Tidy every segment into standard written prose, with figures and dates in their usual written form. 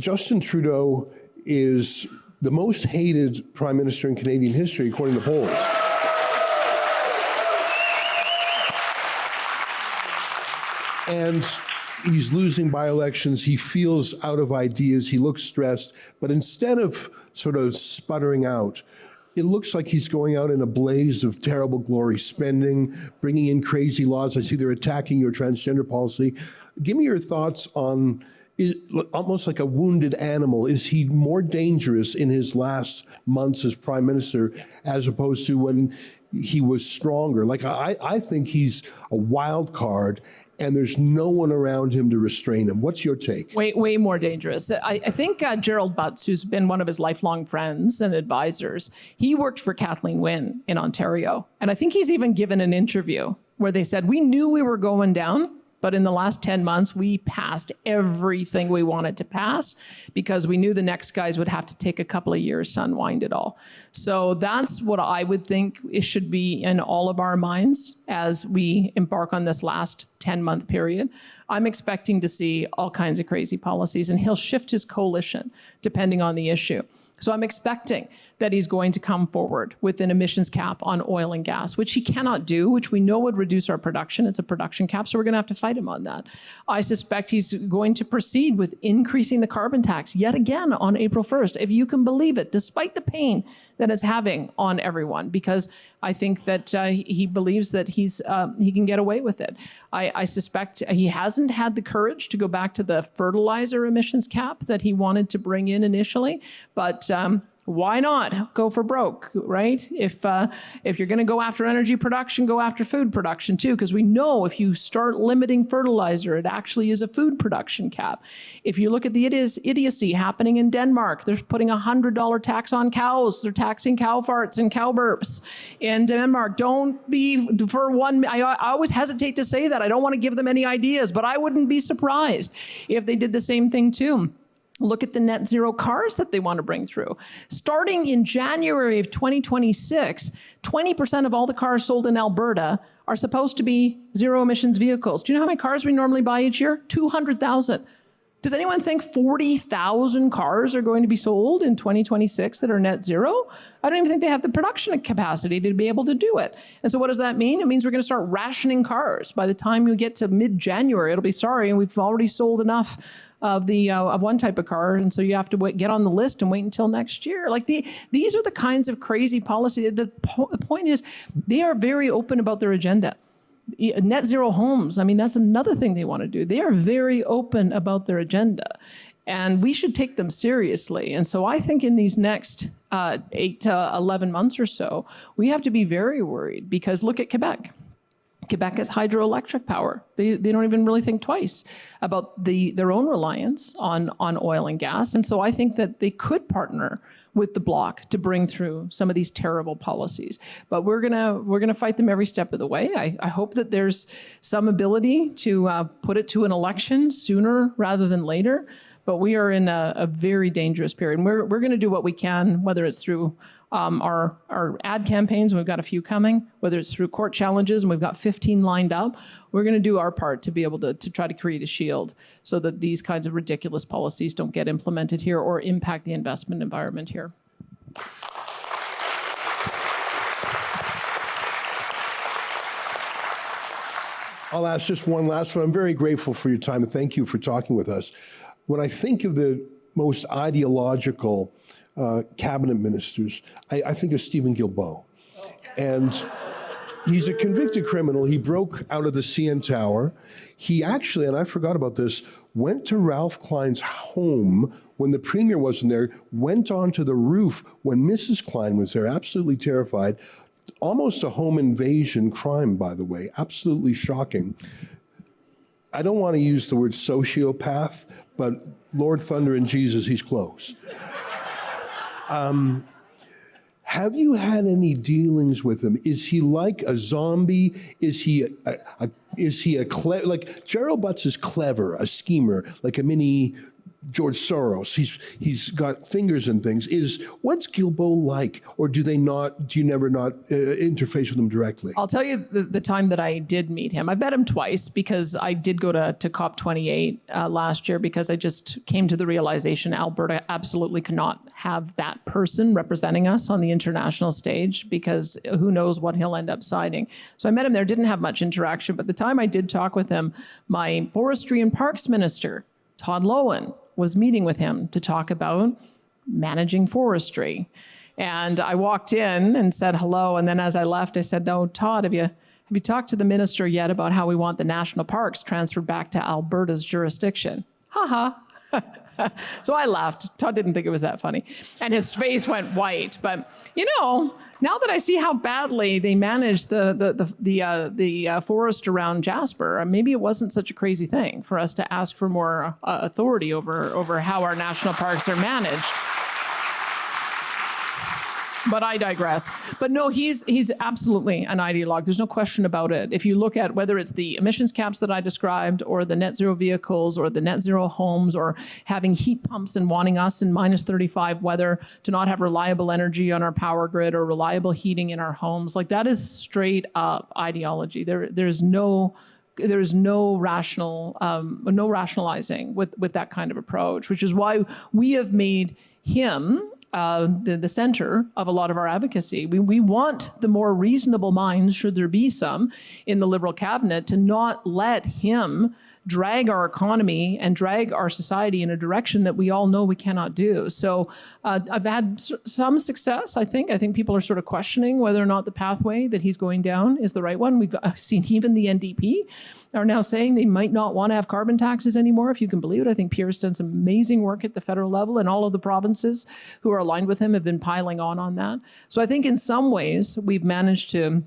Justin Trudeau is the most hated prime minister in Canadian history, according to polls. And he's losing by-elections. He feels out of ideas. He looks stressed. But instead of sort of sputtering out, it looks like he's going out in a blaze of terrible glory, spending, bringing in crazy laws. I see they're attacking your transgender policy. Give me your thoughts on, almost like a wounded animal, is he more dangerous in his last months as prime minister as opposed to when he was stronger? Like, I think he's a wild card, and there's no one around him to restrain him. What's your take? Way more dangerous. I think Gerald Butts, who's been one of his lifelong friends and advisors, he worked for Kathleen Wynne in Ontario. And I think he's even given an interview where they said, we knew we were going down, but in the last 10 months, we passed everything we wanted to pass because we knew the next guys would have to take a couple of years to unwind it all. So that's what I would think it should be in all of our minds as we embark on this last 10-month period. I'm expecting to see all kinds of crazy policies, and he'll shift his coalition depending on the issue. So I'm expecting that he's going to come forward with an emissions cap on oil and gas, which he cannot do, which we know would reduce our production. It's a production cap, so we're going to have to fight him on that. I suspect he's going to proceed with increasing the carbon tax yet again on April 1st, if you can believe it, despite the pain that it's having on everyone, because I think that he believes that he can get away with it. I suspect he hasn't had the courage to go back to the fertilizer emissions cap that he wanted to bring in initially, but why not go for broke, right? If you're going to go after energy production, go after food production too, because we know if you start limiting fertilizer, it actually is a food production cap. If you look at the idiocy happening in Denmark, they're putting a $100 tax on cows. They're taxing cow farts and cow burps in Denmark. Don't be for one. I always hesitate to say that. I don't want to give them any ideas, but I wouldn't be surprised if they did the same thing too. Look at the net zero cars that they want to bring through. Starting in January of 2026, 20% of all the cars sold in Alberta are supposed to be zero emissions vehicles. Do you know how many cars we normally buy each year? 200,000. Does anyone think 40,000 cars are going to be sold in 2026 that are net zero? I don't even think they have the production capacity to be able to do it. And so what does that mean? It means we're going to start rationing cars. By the time you get to mid-January, it'll be sorry, and we've already sold enough of one type of car, and so you have to get on the list and wait until next year. Like these are the kinds of crazy policies. The point is, they are very open about their agenda. Net zero homes, I mean, that's another thing they want to do. They are very open about their agenda, and we should take them seriously. And so I think in these next 8 to 11 months or so, we have to be very worried, because look at Quebec. Quebec has hydroelectric power. They don't even really think twice about their own reliance on oil and gas. And so I think that they could partner with the Bloc to bring through some of these terrible policies. But we're gonna fight them every step of the way. I hope that there's some ability to put it to an election sooner rather than later. But we are in a very dangerous period. And we're going to do what we can, whether it's through our ad campaigns, and we've got a few coming, whether it's through court challenges, and we've got 15 lined up. We're going to do our part to be able to try to create a shield so that these kinds of ridiculous policies don't get implemented here or impact the investment environment here. I'll ask just one last one. I'm very grateful for your time, and thank you for talking with us. When I think of the most ideological cabinet ministers, I think of Steven Guilbeault. And he's a convicted criminal. He broke out of the CN Tower. He actually, and I forgot about this, went to Ralph Klein's home when the premier wasn't there, went onto the roof when Mrs. Klein was there, absolutely terrified. Almost a home invasion crime, by the way, absolutely shocking. I don't want to use the word sociopath, but Lord Thunder and Jesus, he's close. Have you had any dealings with him? Is he like a zombie? Is he like Gerald Butts is clever, a schemer, like a mini George Soros. He's got fingers in things. What's Guilbeault like, or do you never interface with him directly? I'll tell you the time that I did meet him. I met him twice because I did go to COP28 last year because I just came to the realization Alberta absolutely cannot have that person representing us on the international stage because who knows what he'll end up signing. So I met him there, didn't have much interaction, but the time I did talk with him, my Forestry and Parks Minister, Todd Loewen, was meeting with him to talk about managing forestry. And I walked in and said hello, and then as I left, I said, "No, Todd, have you talked to the minister yet about how we want the national parks transferred back to Alberta's jurisdiction?" Ha ha. So I laughed. Todd didn't think it was that funny. And his face went white. But, now that I see how badly they managed the forest around Jasper, maybe it wasn't such a crazy thing for us to ask for more authority over how our national parks are managed. But I digress. But no, he's absolutely an ideologue. There's no question about it. If you look at whether it's the emissions caps that I described or the net zero vehicles or the net zero homes or having heat pumps and wanting us in minus 35 weather to not have reliable energy on our power grid or reliable heating in our homes, like that is straight up ideology. There's no rationalizing with that kind of approach, which is why we have made him the center of a lot of our advocacy. We want the more reasonable minds, should there be some, in the Liberal cabinet to not let him drag our economy and drag our society in a direction that we all know we cannot do. So I've had some success, I think. I think people are sort of questioning whether or not the pathway that he's going down is the right one. We've seen even the NDP are now saying they might not want to have carbon taxes anymore, if you can believe it. I think Pierre's done some amazing work at the federal level, and all of the provinces who are aligned with him have been piling on that. So I think in some ways we've managed to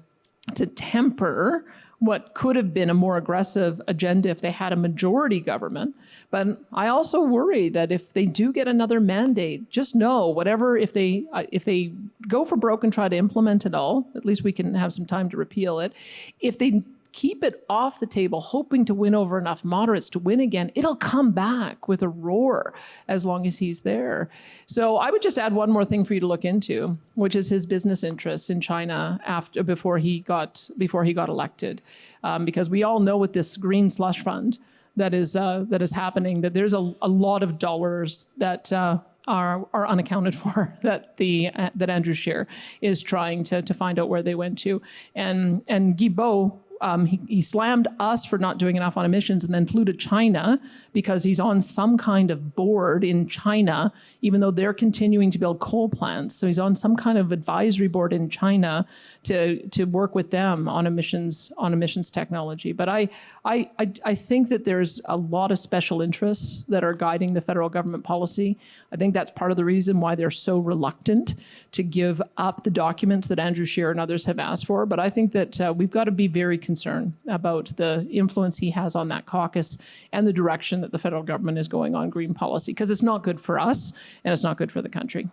temper what could have been a more aggressive agenda if they had a majority government. But I also worry that if they do get another mandate, just know whatever, if they go for broke and try to implement it all, at least we can have some time to repeal it. If they keep it off the table, hoping to win over enough moderates to win again, it'll come back with a roar as long as he's there. So I would just add one more thing for you to look into, which is his business interests in China before he got elected, because we all know with this green slush fund that is happening, that there's a lot of dollars that are unaccounted for that Andrew Scheer is trying to find out where they went to, and Guilbeault. He slammed us for not doing enough on emissions and then flew to China because he's on some kind of board in China, even though they're continuing to build coal plants. So he's on some kind of advisory board in China to work with them on emissions technology. But I think that there's a lot of special interests that are guiding the federal government policy. I think that's part of the reason why they're so reluctant to give up the documents that Andrew Scheer and others have asked for. But I think that we've got to be very concerned about the influence he has on that caucus and the direction that the federal government is going on green policy, because it's not good for us and it's not good for the country.